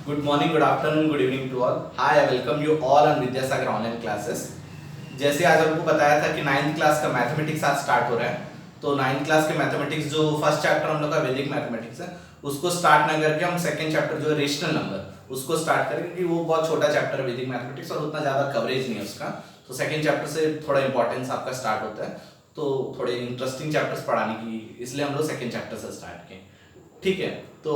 Good morning, good afternoon, good evening to all. Hi, I welcome you all on Vidyasagar online classes. जैसे आज आपको बताया था कि 9th क्लास का मैथमेटिक्स आज स्टार्ट हो रहा है, तो 9th क्लास के मैथमेटिक्स जो फर्स्ट चैप्टर हम लोग का वैदिक मैथमेटिक्स है उसको स्टार्ट ना करके हम सेकंड चैप्टर जो है रेशनल नंबर उसको स्टार्ट करेंगे, क्योंकि वो बहुत छोटा चैप्टर है वैदिक मैथमेटिक्स और उतना ज़्यादा कवरेज नहीं है उसका। तो सेकंड चैप्टर से थोड़ा इंपॉर्टेंस आपका स्टार्ट होता है, तो थोड़े इंटरेस्टिंग चैप्टर्स पढ़ाने की इसलिए हम लोग सेकंड चैप्टर से स्टार्ट किए। ठीक है, तो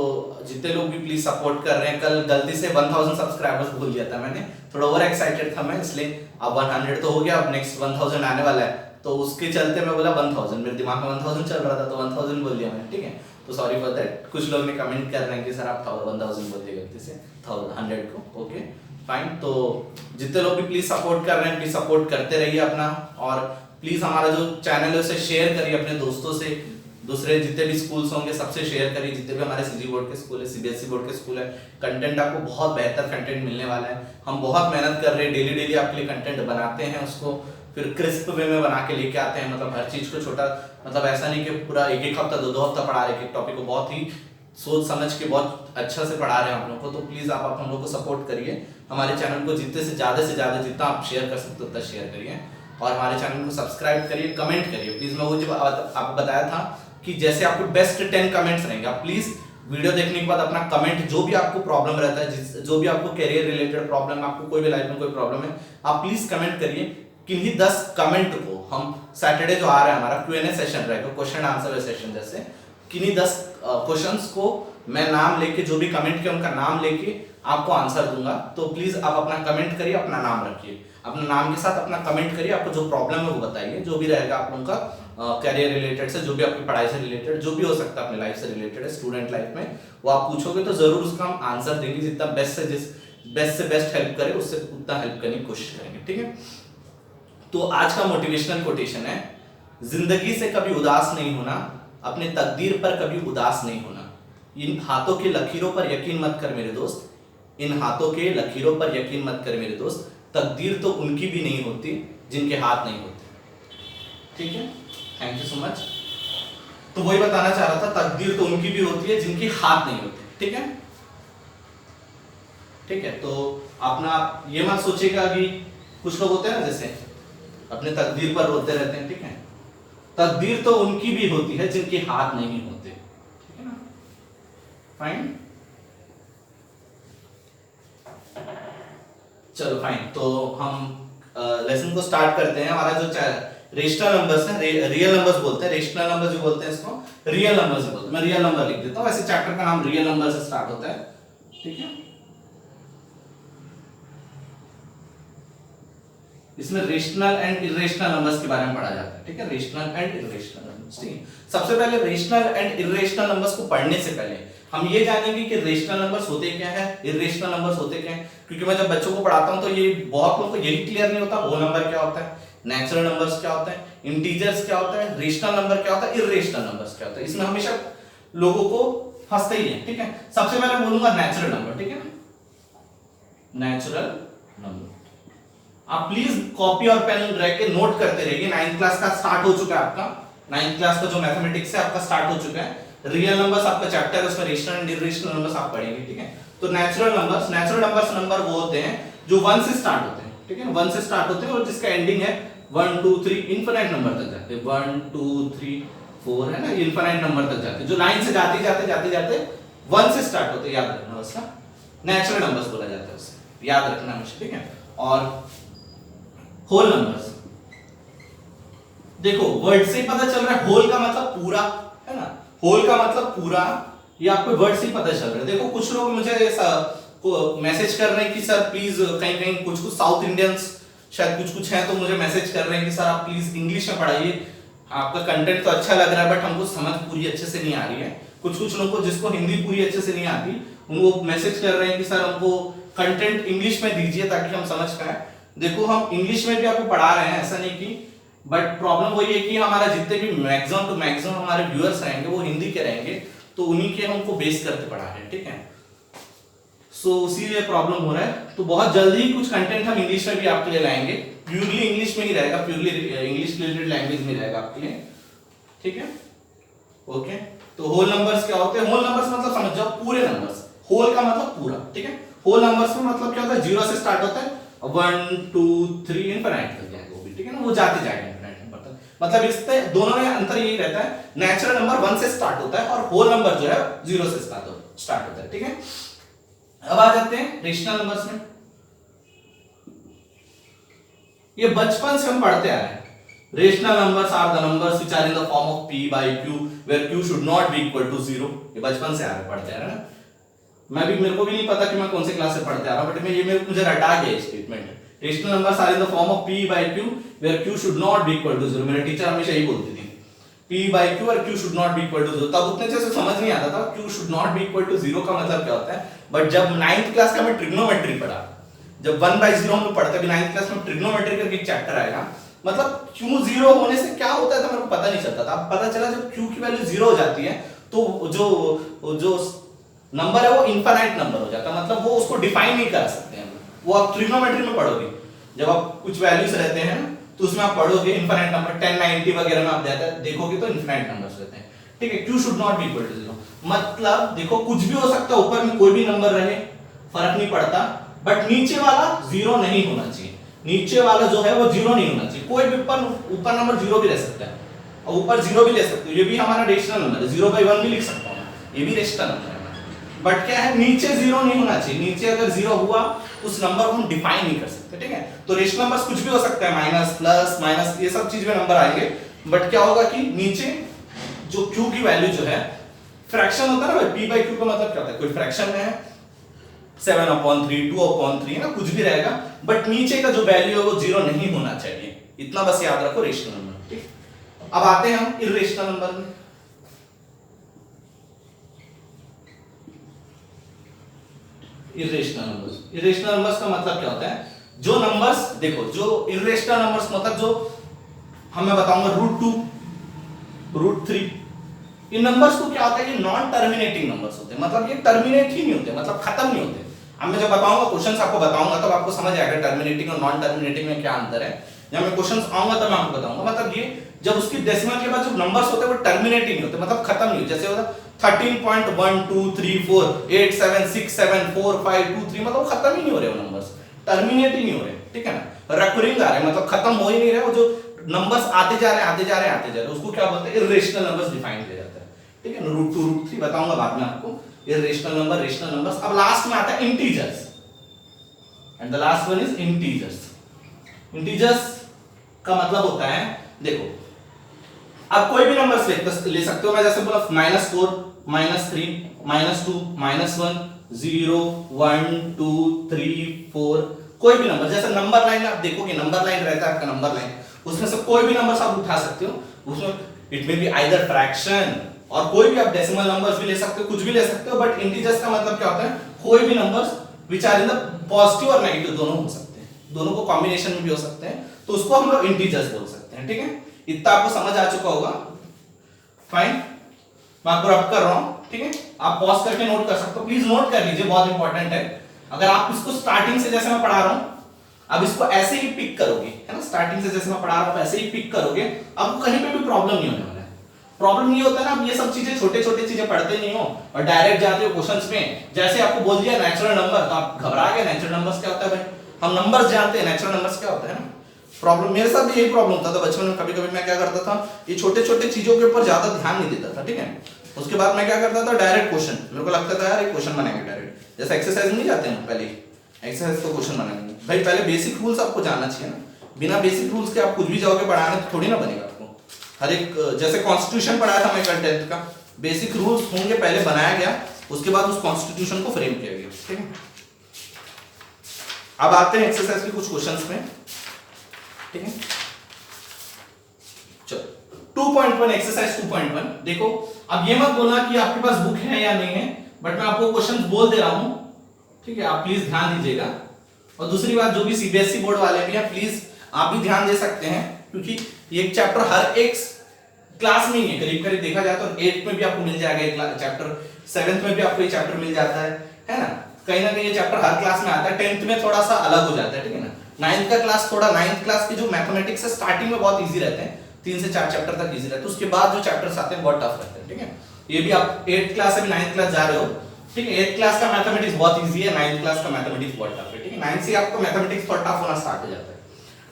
जितने लोग भी प्लीज सपोर्ट कर रहे हैं, कल गलती से 1000 सब्सक्राइबर्स भूल गया था मैंने, थोड़ा ओवर एक्साइटेड था मैं, इसलिए अब 100 तो हो गया, अब नेक्स्ट 1000 आने वाला है, तो उसके चलते मैं बोला 1000, मेरे दिमाग में 1000 चल रहा था तो 1000 बोल दिया मैंने। ठीक है, तो सॉरी फॉर दैट। कुछ लोग ने कमेंट कर रहे हैं कि सर आप 1000 बोल दिए गलती से 100 को। ओके फाइन, तो जितने लोग भी प्लीज सपोर्ट कर रहे हैं प्लीज सपोर्ट करते रहिए अपना, और प्लीज हमारा जो चैनल है उसे शेयर करिए अपने दोस्तों से, दूसरे जितने भी स्कूल्स होंगे सबसे शेयर करिए, जितने भी हमारे सीजी बोर्ड के स्कूल है, सीबीएसई बोर्ड के स्कूल है। कंटेंट आपको बहुत बेहतर कंटेंट मिलने वाला है, हम बहुत मेहनत कर रहे हैं, डेली डेली आपके लिए कंटेंट बनाते हैं, उसको फिर क्रिस्प वे में बना के लेके आते हैं, मतलब हर चीज को छोटा, मतलब ऐसा नहीं कि पूरा एक एक हफ्ता दो हफ्ता पढ़ा रहे, एक टॉपिक को बहुत ही सोच समझ के बहुत अच्छा से पढ़ा रहे हैं आप लोगों को। तो प्लीज आप हम लोग को सपोर्ट करिए, हमारे चैनल को जितने से ज्यादा जितना आप शेयर कर सकते हो उतना शेयर करिए, और हमारे चैनल को सब्सक्राइब करिए, कमेंट करिए प्लीज। मैं वो जब आपको बताया था कि जैसे आपको बेस्ट 10 कमेंट्स रहेंगे, आप प्लीज वीडियो देखने के बाद अपना कमेंट, जो भी आपको प्रॉब्लम रहता है, जो भी आपको करियर रिलेटेड प्रॉब्लम, आपको कोई भी लाइफ में कोई प्रॉब्लम है, आप प्लीज कमेंट करिए। किन्हीं 10 कमेंट को हम सैटरडे जो आ रहा है हमारा Q&A सेशन रहेगा, क्वेश्चन आंसर सेशन, जैसे किन्हीं 10 क्वेश्चंस को मैं नाम लेके, जो भी कमेंट किया उनका नाम लेके आपको आंसर दूंगा। तो प्लीज आप अपना कमेंट करिए, अपना नाम रखिए, अपना नाम के साथ अपना कमेंट करिए, आपको जो प्रॉब्लम है वो बताइए, जो भी रहेगा आप लोगों का करियर रिलेटेड से, जो भी आपकी पढ़ाई से रिलेटेड, जो भी हो सकता है अपने लाइफ से रिलेटेड है, स्टूडेंट लाइफ में, वो आप पूछोगे तो जरूर उसका हम आंसर देंगे, जितना बेस्ट से बेस्ट हेल्प करे उससे उतना हेल्प करने की कोशिश करेंगे। ठीक है, तो आज का मोटिवेशनल कोटेशन है, जिंदगी से कभी उदास नहीं होना, अपने तकदीर पर कभी उदास नहीं होना, इन हाथों के लकीरों पर यकीन मत कर मेरे दोस्त, इन हाथों के लकीरों पर यकीन मत कर मेरे दोस्त, तकदीर तो उनकी भी नहीं होती जिनके हाथ नहीं होते। ठीक है, थैंक यू सो मच। तो वही बताना चाह रहा था, तकदीर तो उनकी भी होती है जिनकी हाथ नहीं होते। ठीक है, ठीक है, तो अपना ये मत सोचिएगा कि कुछ लोग होते हैं ना जैसे अपने तकदीर पर रोते रहते हैं। ठीक है, तकदीर तो उनकी भी होती है जिनके हाथ नहीं होते। ठीक है ना, फाइन, चलो फाइन, तो हम लेसन को स्टार्ट करते हैं। हमारा जो रेशनल नंबर्स है, रियल नंबर्स बोलते हैं, रेशनल नंबर्स जो बोलते हैं इसको रियल नंबर्स बोलते हैं, मैं रियल नंबर लिख देता हूं, वैसे चैप्टर का नाम रियल नंबर से स्टार्ट होता है। ठीक है, इसमें रेशनल एंड इरेशनल नंबर्स के बारे में पढ़ा जाता है। ठीक है, रेशनल एंड इरेशनल नंबर्स। ठीक है, सबसे पहले रेशनल एंड इरेशनल नंबर्स को पढ़ने से पहले हम ये जानेंगे कि रेशनल नंबर्स होते क्या है, इरेशनल नंबर्स होते क्या है, क्योंकि मैं जब बच्चों को पढ़ाता हूं तो ये बहुत लोगों को यही क्लियर नहीं होता, होल नंबर क्या होता है, नेचुरल नंबर्स क्या होता है, इंटीजर्स क्या होता है, रेशनल नंबर क्या होता है, इरेशनल नंबर्स क्या होता है, इसमें हमेशा लोगों को फंसते ही है। ठीक है, सबसे पहले बोलूंगा नेचुरल नंबर। ठीक है, नेचुरल नंबर आप प्लीज कॉपी और पेन रख के नोट करते रहिए। 9th क्लास का स्टार्ट हो चुका है आपका, 9th क्लास का जो मैथमेटिक्स है आपका स्टार्ट हो चुका है, रियल नंबर्स आपका चैप्टर है, उसमें रेशनल एंड इरेशनल नंबर्स आप पढ़ेंगे। ठीक है, तो नेचुरल नंबर्स नंबर वो होते हैं जो 1 से स्टार्ट होते हैं। ठीक है, 1 से स्टार्ट होते हैं और जिसका एंडिंग है 1 2 3 इनफिनिट नंबर तक जाते हैं, 1 2 3 4 है ना, इनफिनिट नंबर तक जाते हैं, जो लाइन से जाते जाते 1 से स्टार्ट होते हैं, याद रखना, उसका नेचुरल नंबर्स बोला जाता है, उसे याद रखना हमेशा। ठीक है, और होल नंबर्स, देखो वर्ड से ही पता चल रहा है, होल का मतलब पूरा है ना, होल का मतलब पूरा, ये आपको वर्ड से ही पता चल रहा है। देखो कुछ लोग मुझे ऐसा मैसेज कर रहे हैं कि सर प्लीज, कहीं कहीं कुछ साउथ इंडियंस शायद कुछ हैं तो मुझे मैसेज कर रहे हैं कि सर आप प्लीज इंग्लिश में पढ़ाइए, आपका कंटेंट तो अच्छा लग रहा है बट हमको समझ पूरी अच्छे से नहीं आ रही है। कुछ लोगों को जिसको हिंदी पूरी अच्छे से नहीं आती, उनको मैसेज कर रहे हैं कि सर हमको कंटेंट इंग्लिश में दीजिए ताकि हम समझ पाए। देखो हम इंग्लिश में भी आपको पढ़ा रहे हैं, ऐसा नहीं कि, बट प्रॉब्लम वही है कि हमारा जितने भी मैक्सिमम टू मैक्सिमम हमारे व्यूअर्स रहेंगे वो हिंदी के रहेंगे, तो उन्हीं के हमको बेस करके पढ़ा रहे हैं। ठीक है, सो इसीलिए प्रॉब्लम हो रहा है। तो बहुत जल्दी ही कुछ कंटेंट हम इंग्लिश में भी आपके लिए लाएंगे, प्योरली इंग्लिश में ही रहेगा, प्योरली इंग्लिश रिलेटेड लैंग्वेज में रहेगा आपके लिए। ठीक है, ओके, तो होल नंबर्स क्या होते हैं, होल नंबर्स मतलब समझ जाओ पूरे नंबर्स, होल का मतलब पूरा। ठीक है, होल नंबर्स में मतलब क्या होता है, 0 से स्टार्ट होता है, 1 2 3 इनफिनिट तक जाएगा वो भी, ठीक है ना, वो जाते जाएगा इनफिनिट नंबर तक। मतलब इससे दोनों में अंतर यही रहता है, नेचुरल नंबर 1 से स्टार्ट होता है और होल नंबर जो है 0 से स्टार्ट होता है, ठीक है। अब आ जाते हैं रेशनल नंबर्स में। ये बचपन से हम पढ़ते आ रहे हैं, rational numbers are the numbers which are in the form of p by q where q should not be equal to 0। ये बचपन से आ रहे पढ़ते आ रहे हैं। मेरे को भी नहीं पता कि मैं कौन से क्लास से पढ़ते आ रहा हूं, बट मुझे रटा गया statement, rational numbers are in the form of p by q where q should not be equal to 0। मेरे टीचर हमेशा यही बोलती थी, p by q और q should not be equal to 0। तब उतने अच्छे से समझ नहीं आता था q should not be equal to 0 का मतलब क्या होता है, बट जब 9th क्लास का मैं ट्रिग्नोमेट्री पढ़ा, जब 1/0 हम लोग पढ़ते हैं, 9th क्लास में ट्रिग्नोमेट्री करके एक चैप्टर आएगा, मतलब क्यों 0 होने से क्या होता है तो मेरे को पता नहीं चलता था। अब पता चला जब q की वैल्यू 0 हो जाती है तो जो नंबर है वो इनफाइनाइट नंबर हो जाता है, मतलब वो उसको डिफाइन नहीं कर सकते हैं। वो आप ट्रिग्नोमेट्री में पढ़ोगे, जब आप कुछ वैल्यूज रहते हैं तो उसमें आप पढ़ोगे इनफाइनाइट नंबर 10 90 वगैरह में आप देखोगे तो इनफाइनाइट नंबर्स रहते हैं, ठीक है। q should not be equal to 0 मतलब देखो कुछ भी हो सकता है, ऊपर में कोई भी नंबर रहे फर्क नहीं पड़ता, बट नीचे वाला 0 नहीं होना चाहिए, नीचे वाला जो है वो 0 नहीं होना चाहिए। कोई भी ऊपर नंबर 0 भी रह सकता है और ऊपर 0 भी ले सकते हो, ये भी हमारा रेशनल नंबर है, 0/1 भी लिख सकता हूं, ये भी रेशनल नंबर है। बट क्या है, नीचे 0 नहीं होना चाहिए, नीचे अगर 0 हुआ उस नंबर को हम डिफाइन नहीं कर सकते, ठीक है। तो रेशनल नंबर्स कुछ भी हो सकता है, माइनस प्लस माइनस ये सब चीज में नंबर आएंगे, बट क्या होगा कि नीचे जो q की वैल्यू जो है, फ्रैक्शन होता है ना भाई, p by q का मतलब क्या होता है, कोई फ्रैक्शन में है 7/3 2/3 है ना, कुछ भी रहेगा, बट नीचे का जो वैल्यू है वो 0 नहीं होना चाहिए, इतना बस याद रखो रेशनल नंबर, ठीक। अब आते हैं हम इर्रेशनल नंबर में। इर्रेशनल नंबर्स का मतलब क्या होता है, जो नंबर्स देखो, जो इर्रेशनल नंबर्स मतलब जो मैं बताऊंगा √2 √3, इन नंबर्स को क्या होता है, ये नॉन टर्मिनेटिंग नंबर्स होते हैं, मतलब ये टर्मिनेट ही नहीं होते, मतलब खत्म नहीं होते। अब मैं जब बताऊंगा क्वेश्चंस आपको बताऊंगा तब आपको समझ आएगा टर्मिनेटिंग और नॉन टर्मिनेटिंग में क्या अंतर है। जब मैं क्वेश्चंस आऊंगा तब मैं आपको बताऊंगा, मतलब ये जब उसकी डेसिमल के बाद जो नंबर्स होते हैं वो टर्मिनेट ही नहीं होते, मतलब खत्म नहीं होते। जैसे होता 13.12348767452 3 मतलब खत्म ही नहीं हो रहे वो नंबर्स, टर्मिनेट ही नहीं हो रहे, ठीक है ना, रेकरिंग आ रहे हैं, मतलब खत्म हो ही नहीं रहे, वो जो नंबर्स आते जा रहे हैं उसको क्या बोलते हैं, इर्रेशनल नंबर्स डिफाइन किया जाता है, ठीक है ना। √2 √3 बताऊंगा बाद में आपको, इर्रेशनल नंबर, रेशनल नंबर्स। अब लास्ट में आता है integers, and the last one is integers. Integers का मतलब होता है, देखो आप कोई भी नंबर्स ले सकते हो, मैं जैसे बोला -4 -3 -2 -1 0 1 2 3 4, कोई भी नंबर, जैसे नंबर लाइन आप देखोगे, नंबर लाइन रहता है आपका नंबर लाइन, उसमें से कोई भी नंबर्स आप उठा सकते हो, उसमें it may be either fraction और कोई भी आप डेसिमल नंबर्स भी ले सकते हो, कुछ भी ले सकते हो, बट इंटीजर्स का मतलब क्या होता है, कोई भी numbers which are in the positive और नेगेटिव दोनों हो सकते हैं, दोनों को कॉम्बिनेशन में भी हो सकते हैं, तो उसको हम लोग इंटीजर्स बोल सकते हैं, ठीक है। इतना आपको समझ आ चुका होगा, फाइन। मैं आपको रब कर रहा हूं, ठीक है, आप पॉज करके नोट कर सकते हो, प्लीज नोट कर लीजिए, बहुत इंपॉर्टेंट है। अगर आप इसको स्टार्टिंग से जैसे मैं पढ़ा रहा हूं, अब इसको ऐसे ही पिक करोगे, है ना, स्टार्टिंग से जैसे मैं पढ़ा रहा हूं ऐसे ही पिक करोगे, आपको कहीं पे भी प्रॉब्लम नहीं होने वाला है। प्रॉब्लम ये होता है ना, आप ये सब चीजें छोटे-छोटे चीजें पढ़ते नहीं हो और डायरेक्ट जाते हो क्वेश्चंस में, जैसे आपको बोल दिया नेचुरल नंबर तो आप घबरा गए, नेचुरल नंबर्स क्या होता है भाई, हम नंबर्स जानते हैं, नेचुरल नंबर्स क्या होता है ना। प्रॉब्लम मेरे साथ भी यही प्रॉब्लम होता था बचपन में, कभी-कभी मैं क्या करता था, ये छोटे-छोटे चीजों के ऊपर ज्यादा ध्यान नहीं देता था, ठीक है। उसके बाद मैं क्या करता था, डायरेक्ट क्वेश्चन, मेरे को लगता था यार एक क्वेश्चन बनाएंगे डायरेक्ट, जैसे एक्सरसाइज नहीं जाते हैं पहले एक्सरसाइज को क्वेश्चन बनाएंगे भाई, पहले बेसिक रूल्स आपको जानना चाहिए ना, बिना बेसिक रूल्स के आप कुछ भी जाओगे पढ़ाने तो थोड़ी ना बनेगा आपको। हर एक जैसे कॉन्स्टिट्यूशन पढ़ाया था मैं कल 10th का, बेसिक रूल्स होंगे, पहले बनाया गया, उसके बाद उस कॉन्स्टिट्यूशन को फ्रेम किया गया, ठीक है। अब आते हैं एक्सरसाइज के कुछ क्वेश्चंस में, ठीक है। चलो 2.1 एक्सरसाइज 2.1 देखो, अब ये मत बोलना कि आपके पास बुक है या नहीं है, बट मैं आपको क्वेश्चंस बोल दे रहा हूं, ठीक है, आप प्लीज ध्यान दीजिएगा। और दूसरी बात, जो भी सीबीएसई बोर्ड वाले भी हैं, प्लीज आप भी ध्यान दे सकते हैं, क्योंकि ये चैप्टर हर एक क्लास में ही है, करीब करीब देखा जाए तो 8th में भी आपको मिल जाएगा एक चैप्टर, 7th में भी आपको ये चैप्टर मिल जाता है ना, कहीं ना कहीं ये चैप्टर हर क्लास में आता है। 10th में थोड़ा सा अलग हो जाता है, ठीक है ना। 9th का क्लास थोड़ा, 9th क्लास की जो मैथमेटिक्स है स्टार्टिंग में बहुत इजी रहते हैं, 3 से 4 चैप्टर तक इजी रहते हैं, उसके बाद जो चैप्टर्स आते हैं बहुत टफ रहते हैं, ठीक है। ये भी आप 8th क्लास से भी 9th क्लास जा रहे हो ठीक है। 8th क्लास का मैथमेटिक्स बहुत इजी है, 9th क्लास का मैथमेटिक्स बहुत टफ है। ठीक है, 9th से आपको मैथमेटिक्स थोड़ा टफ होना स्टार्ट हो जाता है।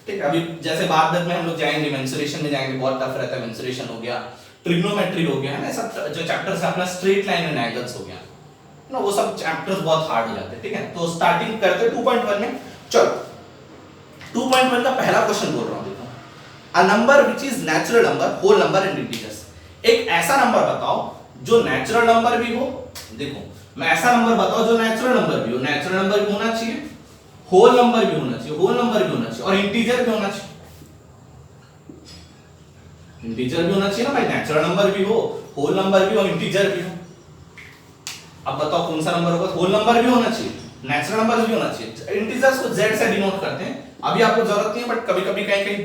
ठीक है, अभी जैसे बाद में हम लोग जाएंगे मेंसुरेशन में जाएंगे, बहुत टफ रहता है मेंसुरेशन हो गया, ट्रिग्नोमेट्री हो गया है ना, सब जो चैप्टर्स है अपना स्ट्रेट लाइन एंड एंगल्स हो गया ना, वो सब चैप्टर्स बहुत हार्ड हो जाते हैं। ठीक है, तो स्टार्टिंग करते हैं 2.1 में। चलो 2.1 का पहला क्वेश्चन बोल रहा हूं, देखो a number which is natural number, whole number and integers. एक ऐसा नंबर बताओ जो नेचुरल नंबर भी हो, देखो मैं ऐसा नंबर बताओ जो नेचुरल नंबर भी हो, नेचुरल नंबर भी होना चाहिए, होल नंबर भी होना चाहिए, होल नंबर भी होना चाहिए और इंटीजर भी होना चाहिए। इंटीजर भी होना चाहिए ना भाई, नेचुरल नंबर भी हो, होल नंबर भी हो, इंटीजर भी हो। अब बताओ कौन सा नंबर होगा? होल नंबर भी होना चाहिए, नेचुरल नंबर भी होना चाहिए। इंटीजर्स को z से डिनोट करते हैं, अभी आपको जरूरत नहीं है बट कभी-कभी कहीं-कहीं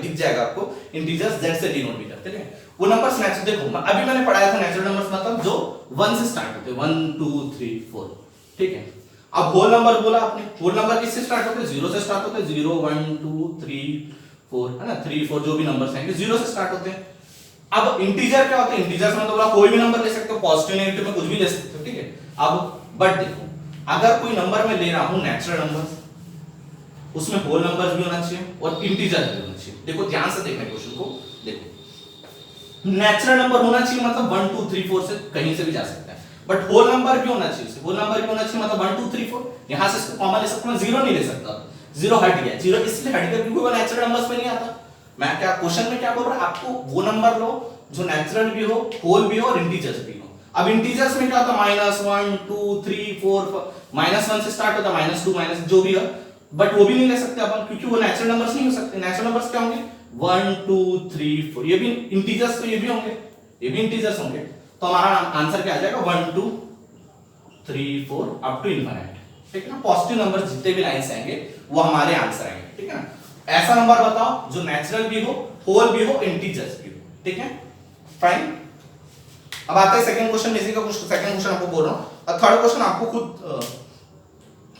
दिख जाएगा आपको, इंटीजर्स z से डिनोट भी करते हैं। वो नंबर्स नेचुरल, देखो अभी मैंने पढ़ाया था नेचुरल नंबर्स मतलब जो 1 से स्टार्ट होते हैं, 1 2 3 4। ठीक है, अब होल नंबर बोला आपने, होल नंबर किससे स्टार्ट होते हैं? 0 से स्टार्ट होते हैं, 0 1 2 3 4 है ना, 3 4 जो भी नंबर्स आएंगे 0 से स्टार्ट होते हैं। अब इंटीजर क्या होते हैं? इंटीजर्स में तो बोला कोई भी नंबर ले सकते हो, पॉजिटिव नेगेटिव में कुछ भी ले सकते हो। ठीक है, अब बट देखो अगर कोई नंबर मैं ले रहा हूं नेचुरल नंबर, उसमें होल नंबर्स भी होना चाहिए और इंटीजर भी होना चाहिए। देखो ध्यान से देखना क्वेश्चन को, देखो नेचुरल नंबर होना चाहिए मतलब 1 2 3 4 से कहीं से भी जा सकता है, बट होल नंबर भी होना चाहिए, होल नंबर भी होना चाहिए मतलब 1 2 3 4। यहां से इसको कॉमन ले सकता हूं, 0 नहीं ले सकता, 0 हट गया, 0 इसलिए हट गया क्योंकि वो नेचुरल नंबर्स में नहीं आता। मैं क्या क्वेश्चन में क्या बोल रहा है आपको, वो नंबर लो जो नेचुरल भी हो, होल भी हो और इंटीजर्स भी हो। अब इंटीजर्स में क्या होता है? -1 2 3 4 -1 से स्टार्ट होता है, -2 माइनस जो भी है, बट वो भी नहीं ले सकते अपन क्योंकि वो नेचुरल नंबर्स नहीं हो सकते। नेचुरल नंबर्स क्या होंगे? 1 2 3 4, ये भी इंटीजर्स, तो ये भी होंगे, ये भी इंटीजर्स होंगे। तो हमारा आंसर क्या आ जाएगा? 1 2 3 4 अप टू इनफिनिट। ठीक है ना, पॉजिटिव नंबर जितने भी लाइंस आएंगे वो हमारे आंसर आएंगे। ठीक है ना, ऐसा नंबर बताओ जो नेचुरल भी हो, होल भी हो, इंटीजर्स भी हो। ठीक है, फाइन। अब आता है सेकंड क्वेश्चन, इसी का सेकंड क्वेश्चन आपको बोल रहा हूं, और थर्ड क्वेश्चन आपको खुद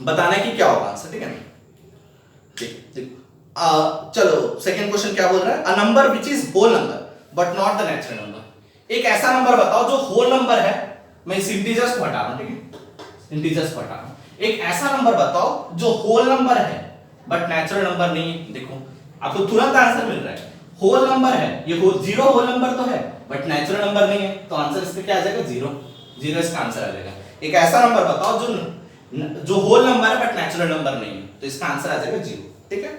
बताना है कि क्या होगा आंसर। ठीक है, ठीक चलो सेकंड क्वेश्चन क्या बोल रहा है? A number which is whole number but not the natural number. एक ऐसा नंबर बताओ जो होल नंबर है, मैं इस इंटीजर्स को हटा रहा हूं, ठीक है, इंटीजर्स को हटा रहा हूं। एक ऐसा नंबर बताओ जो होल नंबर है बट नेचुरल नंबर नहीं है। देखो आपको तुरंत आंसर मिल रहा है, होल नंबर है, ये होल 0 होल नंबर तो है बट नेचुरल नंबर नहीं है, तो आंसर इसका क्या आ जाएगा? 0 0 इसका आंसर आ जाएगा। एक ऐसा नंबर बताओ जो होल नंबर है बट नेचुरल नंबर नहीं है, तो इसका आंसर आ जाएगा 0। ठीक है,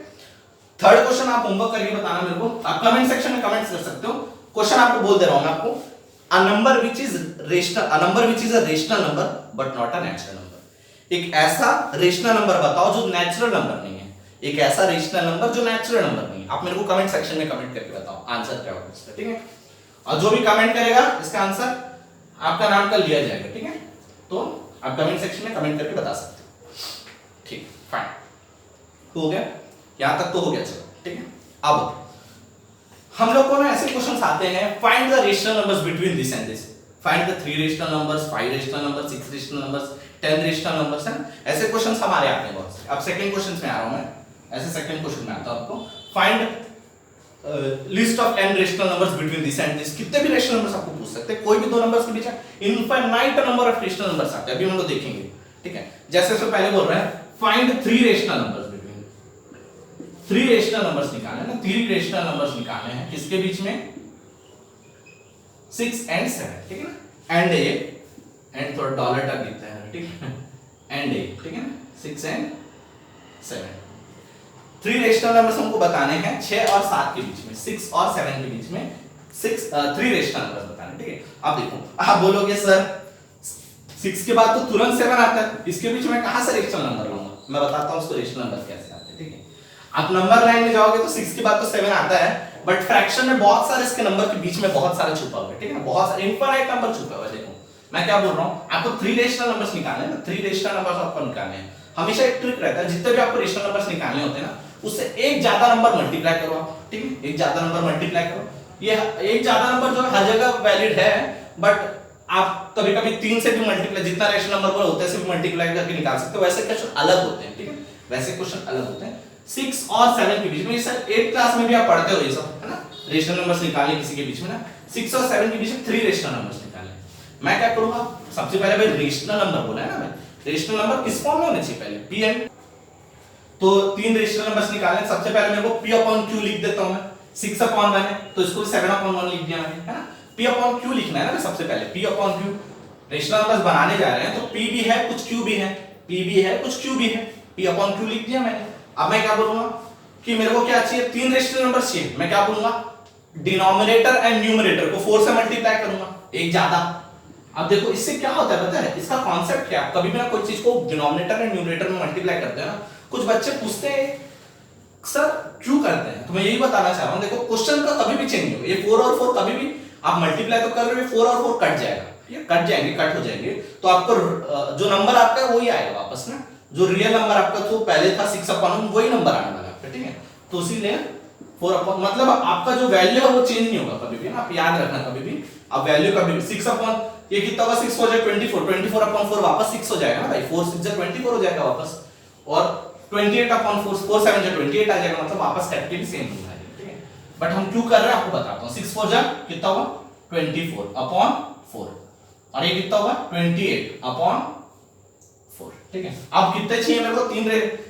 थर्ड क्वेश्चन आप होमवर्क करके बताना मेरे को, आप कमेंट सेक्शन में कमेंट्स कर सकते हो। क्वेश्चन आपको बोल दे रहा हूं मैं आपको, अ number which is rational, a number which is a rational number but not a natural number. एक ऐसा रेशनल नंबर बताओ जो नेचुरल नंबर नहीं है, एक ऐसा रेशनल नंबर जो नेचुरल नंबर नहीं है। आप मेरे को कमेंट सेक्शन में कमेंट करके बताओ आंसर क्या होगा इसका। ठीक है, और जो भी कमेंट करेगा इसका आंसर आपका नाम का लिया जाएगा। ठीक है, तो आप कमेंट सेक्शन में कमेंट करके बता सकते हो। ठीक, फाइन, हो गया, यहां तक तो हो गया। चलो ठीक है, अब हम लोग को ना ऐसे क्वेश्चंस आते हैं, find the rational numbers between this and this, find the 3 rational numbers, 5 rational numbers, 6 rational numbers, 10 rational numbers है, ऐसे क्वेश्चंस हमारे आते हैं बहुत से। अब सेकंड क्वेश्चंस में आ रहा हूं मैं, ऐसे सेकंड क्वेश्चन में आता हूं आपको, find list of n rational numbers between this and this. कितने भी रेशनल नंबर्स आपको पूछ सकते हैं, कोई भी दो नंबर्स के बीच infinite number of rational numbers आते हैं, अभी हम लोग देखेंगे। ठीक है, जैसे इससे पहले बोल रहा है find 3 rational numbers between, 3 rational numbers निकालने ना, 3 रेशनल नंबर्स निकालने हैं किसके बीच में? 6 एंड 7। ठीक है ना, एंड ए, एंड थोड़ा डॉलर टक दिखता है, ठीक है, एंड ए, ठीक है ना, 6 एंड 7। 3 रेशनल नंबर्स हमको बताने हैं 6 और 7 के बीच में, 6 और 7 के बीच में 3 रेशनल नंबर्स बताने। ठीक है, अब देखो आप बोलोगे सर 6 के बाद तो तुरंत 7 आता है, इसके बीच में कहां से रेशनल नंबर लाऊंगा? मैं बताता हूं उसको रेशनल नंबर कैसे आते हैं। ठीक है, आप नंबर लाइन में जाओगे तो 6 के बाद तो 7 आता है, बट फ्रैक्शन में बहुत सारे इसके नंबर के बीच में बहुत सारा छुपा हुआ है। ठीक है ना, बहुत सारे इनफाइनाइट नंबर छुपा हुआ है। देखो मैं क्या बोल रहा हूं, आपको 3 रेशनल नंबर्स निकालने हैं ना, 3 रेशनल नंबर्स आपको निकालने हैं। हमेशा एक ट्रिक रहता है, जितने भी आपको रेशनल नंबर्स निकालने होते हैं ना, उससे एक ज्यादा नंबर मल्टीप्लाई करो आप। ठीक है, एक ज्यादा नंबर मल्टीप्लाई करो, ये एक ज्यादा नंबर जो हर जगह वैलिड है, बट आप कभी कभी 3 से भी मल्टीप्लाई, जितना रेशनल नंबर बोला होता है, से भी मल्टीप्लाई करके निकाल सकते हो। वैसे क्वेश्चन अलग होते हैं। ठीक है, वैसे क्वेश्चन अलग होते हैं। 6 और 7 के बीच में, सर 8th क्लास में भी आप पढ़ते हो ये सब, है ना, रेशनल नंबर्स निकालने किसी के बीच में ना, 6 और 7 के बीच में 3 रेशनल नंबर्स निकालने। मैं क्या करूंगा, सबसे पहले भाई रेशनल नंबर बोला है ना भाई, रेशनल नंबर किस फॉर्म में होने चाहिए पहले, पी एन। तो तीन रेशनल नंबर्स निकालने, सबसे पहले मेरे को p अपॉन q लिख देता हूं मैं, 6 अपॉन 1 है तो इसको 7 अपॉन 1 लिख दिया मैंने, है ना। p अपॉन q लिखना है ना सबसे पहले, p upon q। Rational numbers बनाने जा रहे हैं तो p भी है कुछ q भी है, p भी है कुछ q भी है, p अपॉन q लिख दिया मैंने। अब मैं क्या बोलूंगा कि मेरे को क्या चाहिए, तीन रेशनल नंबर्स चाहिए, मैं क्या बोलूंगा, डिनोमिनेटर एंड न्यूमरेटर को 4 से मल्टीप्लाई करूंगा, एक ज्यादा। अब देखो इससे क्या होता है पता है, इसका कॉन्सेप्ट क्या है, कभी भी ना कोई चीज को डिनोमिनेटर एंड न्यूमरेटर में मल्टीप्लाई करते हैं ना, कुछ बच्चे पूछते हैं सर क्यों करते हैं, तो मैं यही बताना चाह रहा हूं, देखो क्वेश्चन का कभी भी चेंज नहीं होगा, ये 4 और 4 कभी भी आप मल्टीप्लाई तो कर रहे हो, 4 और 4 कट जाएगा, ये कट जाएंगे, कट हो जाएंगे, तो आपको जो नंबर आपका है वही आएगा वापस ना, जो रियल नंबर आपका तो पहले था 6 अपॉन वही नंबर आने वाला है, ठीक है। तो इसीलिए 4 अपॉन मतलब आपका जो वैल्यू है वो चेंज नहीं होगा कभी भी ना, आप याद रखना कभी भी, अब वैल्यू कभी भी 6 अपॉन ये कितना होगा, 6 हो जाए 24, 24 अपॉन 4 वापस 6 हो जाएगा ना भाई, 4 6 जा 24 हो जाएगा वापस, और 28 अपॉन 4 4 7 जा 28 आ जाएगा, मतलब वापस करके भी सेम होगा, ठीक है। बट हम क्यों कर रहे हैं आपको बताता हूं, 6 4 जा कितना होगा 24 अपॉन 4, और ये कितना होगा 28 अपॉन 4, ठीक है। अब कितने चाहिए मेरे को,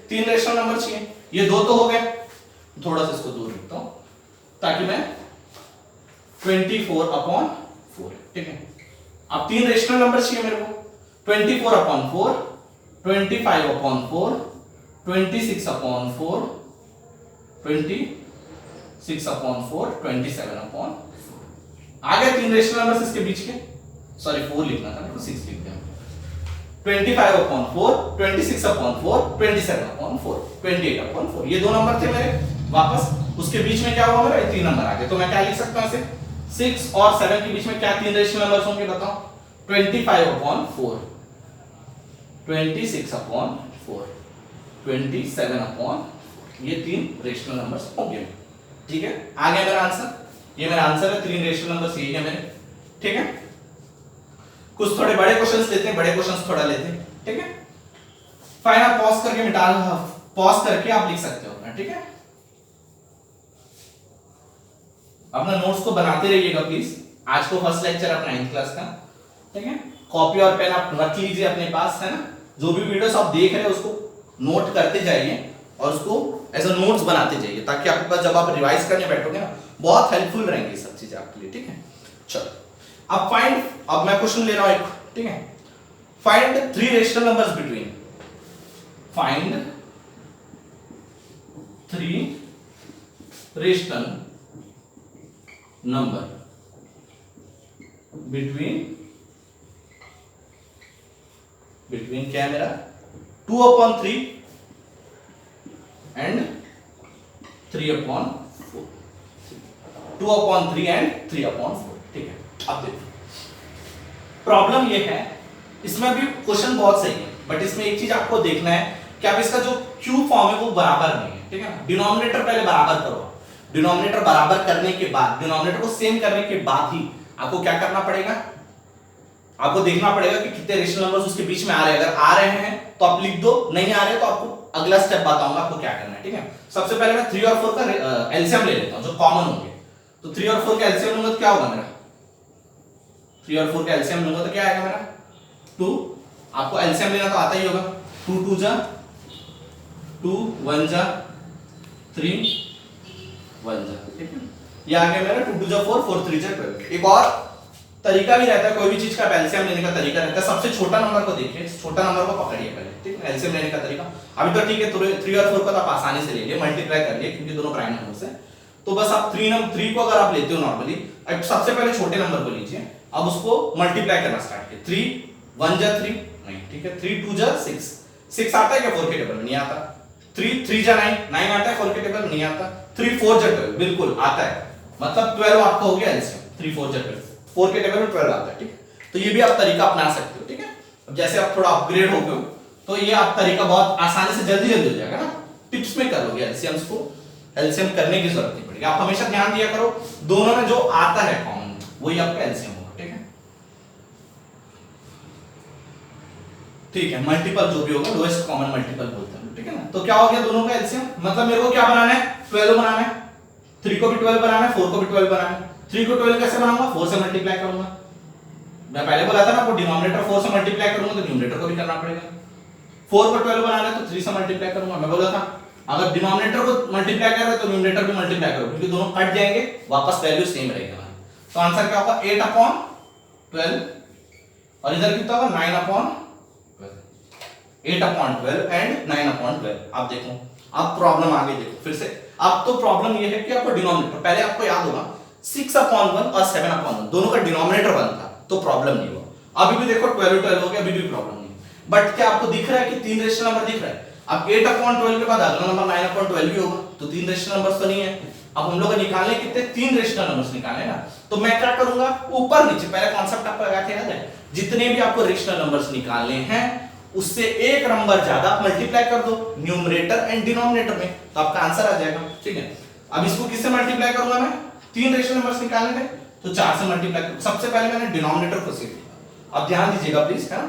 तीन रेशनल नंबर चाहिए, ये दो तो हो गए, थोड़ा सा इसको दूर रखता हूं ताकि मैं 24 अपॉन 4, ठीक है। अब तीन रेशनल नंबर चाहिए मेरे को, 24 upon 4, 25 upon 4, 26 upon 4, 26 upon 4, 27 upon 4 आ गए तीन रेशनल नंबर्स इसके बीच के, सॉरी 4 लिखना था मेरे को, 6 लिख दिया, 25 अपॉन 4, 26 अपॉन 4, 27 अपॉन 4, 28 अपॉन 4, ये दो नंबर थे मेरे, वापस उसके बीच में क्या हुआ मेरा, ये तीन नंबर आ गए, तो मैं क्या लिख सकता हूं इसे, 6 और 7 के बीच में क्या तीन रेशनल नंबर्स होंगे बताओ, 25 अपॉन 4, 26 अपॉन 4, 27 अपॉन 4, ये तीन रेशनल नंबर्स होंगे, ठीक है। आ गया मेरा आंसर, ये मेरा आंसर है, तीन रेशनल नंबर्स यही है मेरे, ठीक है। कुछ थोड़े बड़े क्वेश्चंस लेते हैं, बड़े क्वेश्चंस थोड़ा लेते हैं, ठीक है। फाइन आप पॉज करके पॉज करके आप लिख सकते हो अपना, ठीक है। अपना नोट्स को बनाते रहिएगा प्लीज, आज को फर्स्ट लेक्चर अपना 9th क्लास का, ठीक है। कॉपी और पेन आप रख लीजिए अपने पास, है ना, जो भी वीडियोस आप देख रहे हैं उसको नोट करते जाइए और उसको एज अ नोट्स बनाते जाइए, ताकि आपके पास जब आप रिवाइज करने बैठोगे ना बहुत हेल्पफुल रहेंगी सब चीजें आपके लिए, ठीक है। चलो अब फाइंड, अब मैं क्वेश्चन ले रहा हूं एक, ठीक है, find three rational numbers between, find three rational number between क्या है मेरा, 2 upon 3 and 3 upon 4, 2 upon 3 and 3 upon 4, ठीक है। अब देखो प्रॉब्लम ये है, इसमें भी क्वेश्चन बहुत सही है, बट इसमें एक चीज आपको देखना है कि अब इसका जो क्यू फॉर्म है वो बराबर नहीं है, ठीक है ना। डिनोमिनेटर पहले बराबर करो, डिनोमिनेटर बराबर करने के बाद, डिनोमिनेटर को सेम करने के बाद ही आपको क्या करना पड़ेगा, आपको देखना पड़ेगा कि कितने रेशनल नंबर्स उसके बीच में आ रहे हैं, अगर आ रहे हैं तो आप लिख दो, नहीं आ रहे तो आपको अगला स्टेप बताऊंगा आपको क्या करना है, ठीक है। सबसे पहले मैं 3 और 4 का एलसीएम ले लेता हूं जो कॉमन होंगे, तो 3 और 4 का एलसीएम लूंगा तो क्या होगा मेरा, 3 और 4 का एलसीएम लूंगा तो क्या आएगा मेरा 2, आपको एलसीएम लेना तो आता ही होगा, 2 2 जा 2, 1 जा 3, 1 जा, ठीक है। ये आ गया मेरा 2 2 जा 4, 4 3 जा 12। एक और तरीका भी रहता है, कोई भी चीज का एलसीएम लेने का तरीका रहता है, सबसे छोटा नंबर को देखिए, छोटा नंबर को पकड़िए पहले, ठीक है, एलसीएम लेने का तरीका। अभी तो ठीक है 3 और 4 को तो आप आसानी से ले लिए, मल्टीप्लाई कर लिए क्योंकि दोनों प्राइम नंबर्स हैं, तो बस आप 3 को अगर आप लेते हो नॉर्मली, अब सबसे पहले छोटे नंबर को लीजिए, अब उसको मल्टीप्लाई करना स्टार्ट कीजिए, 3 1 जा 3 नहीं, ठीक है, 3 2 जा 6, 6 आता है क्या 4 के टेबल में, नहीं आता, 3 3 जा 9 9 आता है 4 के टेबल में, नहीं आता, 3 4 जा 12 बिल्कुल आता है, मतलब 12 आपका हो गया एलसीएम, 3 4 जा 12, 4 के टेबल में 12 आता है, ठीक है। तो ये भी आप तरीका अपना सकते हो, ठीक है। अब जैसे आप थोड़ा अपग्रेड हो गए हो तो ये आप तरीका बहुत आसानी से जल्दी हो जाएगा ना, टिप्स में कर लोगे, एलसीएम्स को एलसीएम करने की जरूरत नहीं पड़ेगी, आप हमेशा ध्यान दिया करो दोनों में जो आता है कॉमन वही आपका एलसीएम होगा, ठीक है। ठीक है, मल्टीपल जो भी होगा लोएस्ट कॉमन मल्टीपल बोलते हैं, ठीक है ना। तो क्या हो गया दोनों का एलसीएम, मतलब मेरे को क्या बनाना है 12 बनाना है, 3 को भी 12 बनाना है, 4 को भी 12 बनाना है, 3 को 12 कैसे बनाऊंगा, 4 से मल्टीप्लाई करूंगा, मैं पहले बोला था ना, आपको डिनोमिनेटर 4 से मल्टीप्लाई करूंगा तो न्यूमरेटर को भी करना पड़ेगा। 4 को 12 बनाना है तो 3 से मल्टीप्लाई करूंगा। मैं बोला था अगर डिनोमिनेटर को मल्टीप्लाई कर रहे तो न्यूमरेटर भी मल्टीप्लाई करो, क्योंकि दोनों कट जाएंगे, वापस वैल्यू सेम रहेगा। तो आंसर क्या होगा 8/12 और इधर कितना होगा 9/12, 8/12 एंड 9/12। आप देखो, अब प्रॉब्लम आगे देखो फिर से। अब तो प्रॉब्लम ये है कि आपको डिनोमिनेटर, पहले आपको याद होगा 6/1 और 7/1 दोनों का डिनोमिनेटर 1 था तो प्रॉब्लम नहीं हुआ। अभी भी देखो 12 हो गया, अभी भी प्रॉब्लम नहीं। बट क्या आपको दिख रहा है कि 3 रेशनल नंबर दिख रहा है? अब 8/12 के बाद अगला नंबर 9/12 भी होगा, तो 3 रेशनल नंबर्स तो नहीं है। अब हम लोग निकालने कितने 3 रेशनल नंबर्स निकालने ना, तो मैं क्या करूंगा ऊपर नीचे, पहले कॉन्सेप्ट आपको लगा के याद है, जितने भी आपको रेशनल नंबर्स निकालने हैं उससे एक नंबर ज्यादा आप मल्टीप्लाई कर दो न्यूमरेटर एंड डिनोमिनेटर में, तो आपका आंसर आ जाएगा। ठीक है, अब इसको किससे मल्टीप्लाई करूंगा मैं? 3 रेशनल नंबर्स निकालने थे तो 4 से मल्टीप्लाई करूंगा। सबसे पहले मैंने डिनोमिनेटर को सेम किया। अब ध्यान दीजिएगा प्लीज, है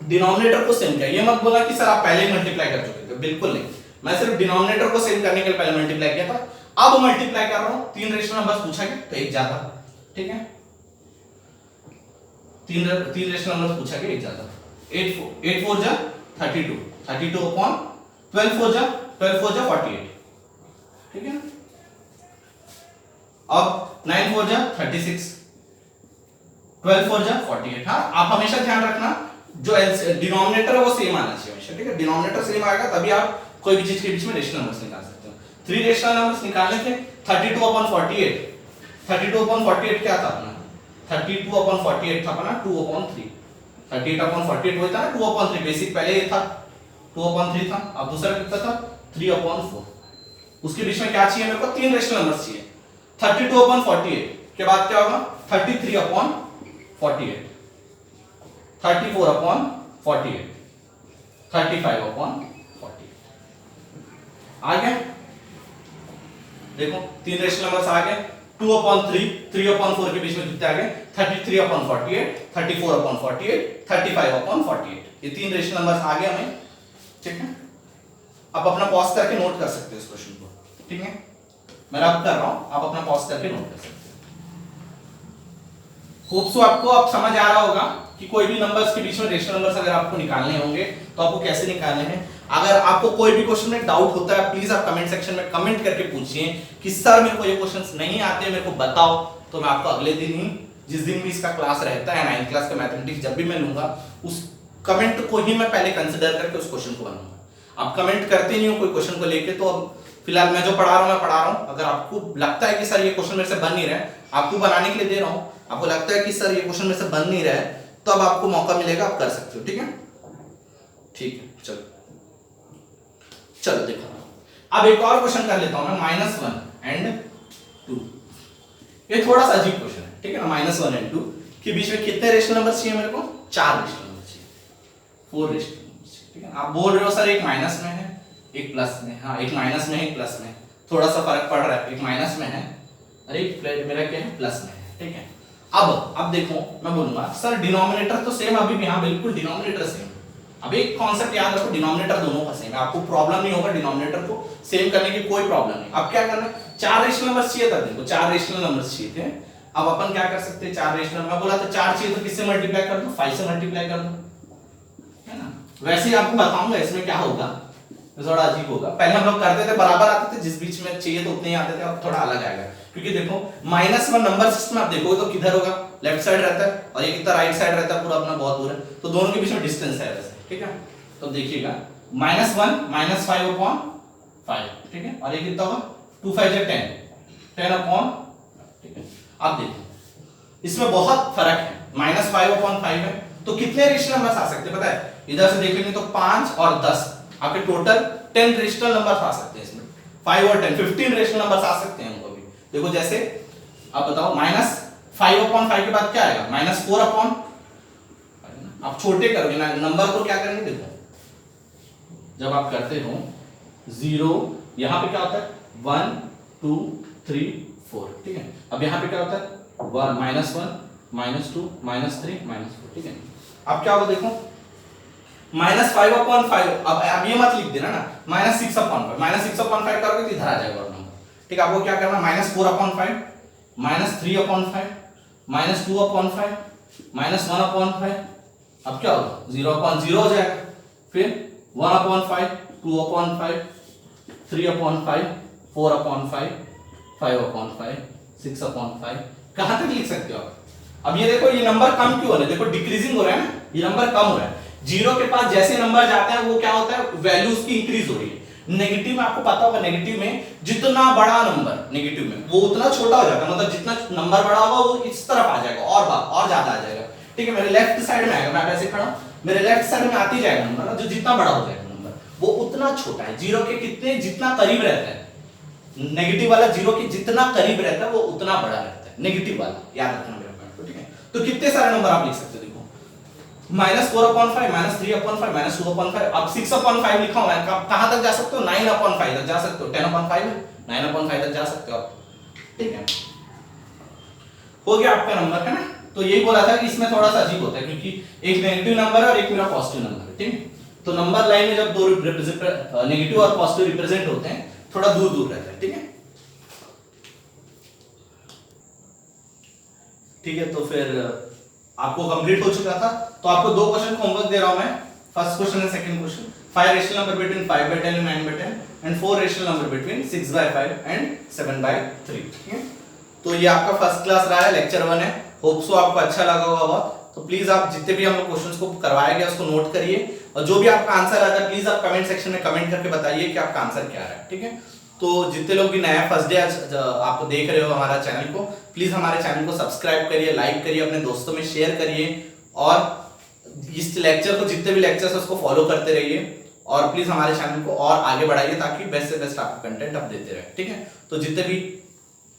डिनोमिनेटर को सेम किया, ये मत बोला कि सर आप पहले ही मल्टीप्लाई कर चुके थे, बिल्कुल नहीं। मैं सिर्फ डिनोमिनेटर को सेम करने के लिए पहले मल्टीप्लाई किया था, अब मल्टीप्लाई कर रहा हूं। 3 रेशनल नंबर्स पूछा गया तो एक ज्यादा। ठीक है, 3 रेशनल नंबर्स पूछा गया, एक ज्यादा। 8 4 जा 32, 32 अपॉन 12 4 जा 48। ठीक है, अब 9 4 जा 36, 12 4 जा 48। हाँ, आप हमेशा ध्यान रखना जो डिनोमिनेटर है वो सेम आना चाहिए हमेशा। ठीक है, डिनोमिनेटर सेम आएगा तभी आप कोई भी चीज के बीच में रेशनल नंबर्स निकाल सकते हो। 3 रेशनल नंबर्स निकालने थे 32/48। 32/48 क्या था अपना? 32/48 था अपना 2/3। 38/48 होता है ना 2/3, बेसिक पहले ये था 2/3 था। अब दूसरा कितना था 3/4। उसके बीच में क्या चाहिए मेरे को? 3 रेशनल नंबर्स चाहिए। 32/48 के बाद क्या होगा 33/48, 34/48, 35/48। आ गया? देखो 3 रेशनल नंबर्स आ गए। 2/3, 3/4 के बीच में कितने आ गए? 33/48, 34/48, 35/48। ये 3 रेशनल नंबर्स आ गए हमें। ठीक है, आप अपना पॉज करके नोट कर सकते हो इस क्वेश्चन को। ठीक है, मैं अब कर रहा हूं, आप अपना पॉज करके नोट कर सकते हो। होप सो आपको अब समझ आ रहा होगा कि कोई भी नंबर्स के बीच में रेशनल नंबर्स अगर आपको निकालने होंगे तो आपको कैसे निकालने हैं। अगर आपको कोई भी क्वेश्चन में डाउट होता है प्लीज आप कमेंट सेक्शन में कमेंट करके पूछिए कि सर मेरे को ये क्वेश्चंस नहीं आते, मेरे को बताओ। तो मैं आपको अगले दिन ही, जिस दिन भी इसका क्लास रहता है 9th क्लास का मैथमेटिक्स, जब भी मैं लूंगा उस कमेंट को ही मैं पहले कंसिडर करके उस क्वेश्चन को बनाऊंगा। आप कमेंट करते नहीं हो कोई क्वेश्चन को लेके, तो अब फिलहाल मैं जो पढ़ा रहा हूं मैं पढ़ा रहा हूं। अगर आपको लगता है कि सर ये क्वेश्चन मेरे से बन नहीं रहा है, आपको बनाने के लिए दे रहा हूं, आपको लगता है कि सर ये क्वेश्चन मेरे से बन नहीं रहा है, तो अब आपको मौका मिलेगा, आप कर सकते हो। ठीक है, ठीक है, चलो चलो देखो अब एक और क्वेश्चन कर लेता हूं मैं, -1 एंड 2। ये थोड़ा सा अजीब क्वेश्चन है। ठीक है ना, -1 एंड 2 के बीच में कितने रेशनल नंबर चाहिए मेरे को? 4 रेशनल नंबर चाहिए, 4 रेशनल नंबर चाहिए। ठीक है, आप बोल रहे हो सर एक माइनस में है एक प्लस में। हाँ, एक माइनस में है एक प्लस में, थोड़ा सा फर्क पड़ रहा है। एक माइनस में है और एक मेरा क्या है प्लस में है। ठीक है, अब देखो मैं बोलूंगा सर डिनोमिनेटर तो सेम अभी भी, हाँ बिल्कुल डिनोमिनेटर सेम। अब एक कॉन्सेप्ट याद रखो, डिनोमिनेटर दोनों का सेम है, आपको प्रॉब्लम नहीं होगा डिनोमिनेटर को सेम करने की, कोई प्रॉब्लम नहीं। अब क्या करना है, 4 रेशनल नंबर्स चाहिए था, देखो 4 रेशनल नंबर्स चाहिए थे। अब अपन क्या कर सकते हैं, 4 रेशनल, मैं बोला था 4 चाहिए तो किससे मल्टीप्लाई कर दो? 5 से मल्टीप्लाई कर दो, है ना। वैसे ही आपको बताऊंगा इसमें क्या होगा, तो थोड़ा अजीब होगा। पहले हम लोग करते थे बराबर आते थे, जिस बीच में चाहिए तो उतने ही आते थे, अब थोड़ा अलग आएगा। क्योंकि देखो -1 नंबर सिस्टम आप देखोगे तो किधर होगा? लेफ्ट साइड रहता है और ये कितना राइट साइड रहता है, पूरा अपना बहुत दूर है, तो दोनों के बीच में डिस्टेंस है वैसे। ठीक है, तो देखिएगा -1 -5/5। ठीक है, और ये कितना होगा 2 5 10 10/। ठीक है, अब देखो इसमें बहुत फर्क है, -5/5 है तो कितने रेशनल नंबर्स आ सकते हैं पता है? इधर से देखेंगे तो 5 और 10, आपके टोटल 10 रेशनल नंबर्स आ सकते हैं इसमें। 5 और 10 15 रेशनल नंबर्स आ सकते हैं उनको भी। देखो जैसे आप बताओ -5/5 के बाद क्या आएगा? -4/। आप छोटे करोगे ना नंबर को, क्या करेंगे देखो, जब आप करते हो 0, यहां पे क्या होता है 1 2 3 4। ठीक है, अब यहां पे क्या होता है -1 -2 -3 -4। ठीक है, अब क्या होगा देखो -5/5। अब ये मत लिख देना ना -6/5, -6/5 करोगे तो इधर आ जाएगा और नंबर। ठीक है, आपको क्या करना -4/5, -3/5, -2/5, -1/5, अब क्या होगा 0/0 हो जाएगा, फिर 1/5, 2/5, 3/5, 4/5, 5/5, 6/5, कहां तक लिख सकते हो आप? अब ये देखो ये नंबर कम क्यों हो रहा है, देखो डिक्रीजिंग हो रहा है ना, ये नंबर कम हो रहा है। जीरो के पास जैसे नंबर जाते हैं वो क्या होता है, वैल्यू उसकी इंक्रीज हो रही है। नेगेटिव में आपको पता होगा, नेगेटिव में जितना बड़ा नंबर नेगेटिव में वो उतना छोटा हो जाता है, मतलब जितना नंबर बड़ा होगा वो इस तरफ आ जाएगा और ज्यादा आ जाएगा। ठीक है, मेरे लेफ्ट साइड में आएगा, मैं ऐसे खड़ा हूं, मेरे लेफ्ट साइड में आती जाएगा नंबर, जो जितना बड़ा हो जाएगा नंबर वो उतना छोटा है। जीरो के कितने जितना करीब रहता है, नेगेटिव वाला जीरो के जितना करीब रहता है वो उतना बड़ा रहता है, नेगेटिव वाला, याद रखना मेरे पॉइंट को। ठीक है, तो कितने सारे नंबर आप लिख सकते हो, देखो -4/5, -3/5, -2/5, अब 6/5 लिखा हुआ है, कहां तक जा सकते हो, 9/5 तक जा सकते हो, 10/5 है, 9/5 तक जा सकते हो आप। ठीक है, हो गया आपका नंबर, है ना। तो यही बोला था कि इसमें थोड़ा सा अजीब होता है क्योंकि एक नेगेटिव नंबर है और एक मेरा पॉजिटिव नंबर है। ठीक है, तो नंबर लाइन में जब दो नेगेटिव और पॉजिटिव रिप्रेजेंट होते हैं थोड़ा दूर दूर रहता है। ठीक है, ठीक है, तो फिर आपको कंप्लीट हो चुका था। तो आपको दो क्वेश्चन का होमवर्क दे रहा हूं मैं, first question and second question. 5 rational number between 5/10 and 9/10 and 4 rational number between 6/5 and 7/3। ठीक है, तो ये आपका फर्स्ट क्लास रहा है, लेक्चर 1 है। होप सो आपको अच्छा लगा होगा बहुत। तो प्लीज आप जितने भी हम लोग क्वेश्चंस को करवाया गया उसको नोट करिए, और जो भी आपका आंसर आता है प्लीज आप कमेंट सेक्शन में कमेंट करके बताइए कि आपका आंसर क्या रहा है। ठीक है, तो जितने लोग भी नया फर्स्ट डे आज आप देख रहे हो हमारा चैनल को, प्लीज हमारे चैनल को सब्सक्राइब करिए, लाइक करिए, अपने दोस्तों में शेयर करिए, और इस लेक्चर को जितने भी लेक्चर्स उसको फॉलो करते रहिए, और प्लीज हमारे चैनल को और आगे बढ़ाइए ताकि बेस्ट से बेस्ट आपको कंटेंट आप देते रहे। ठीक है, तो जितने भी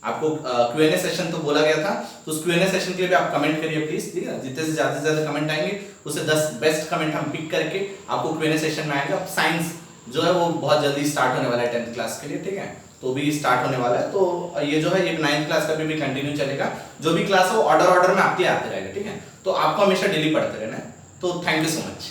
आपको Q&A सेशन तो बोला गया था, तो उस Q&A सेशन के लिए भी आप कमेंट करिए प्लीज। ठीक है, जितने से ज्यादा कमेंट आएंगे उससे 10 बेस्ट कमेंट हम पिक करके आपको Q&A सेशन में आएगा। साइंस जो है वो बहुत जल्दी स्टार्ट होने वाला है 10th क्लास के लिए। ठीक है, तो भी स्टार्ट होने वाला है, तो ये जो है ये 9th क्लास का भी कंटिन्यू चलेगा। जो भी क्लास है वो ऑर्डर में आते रहेगा। ठीक है, तो आपको हमेशा डेली पढ़ते रहना है। तो थैंक यू सो मच।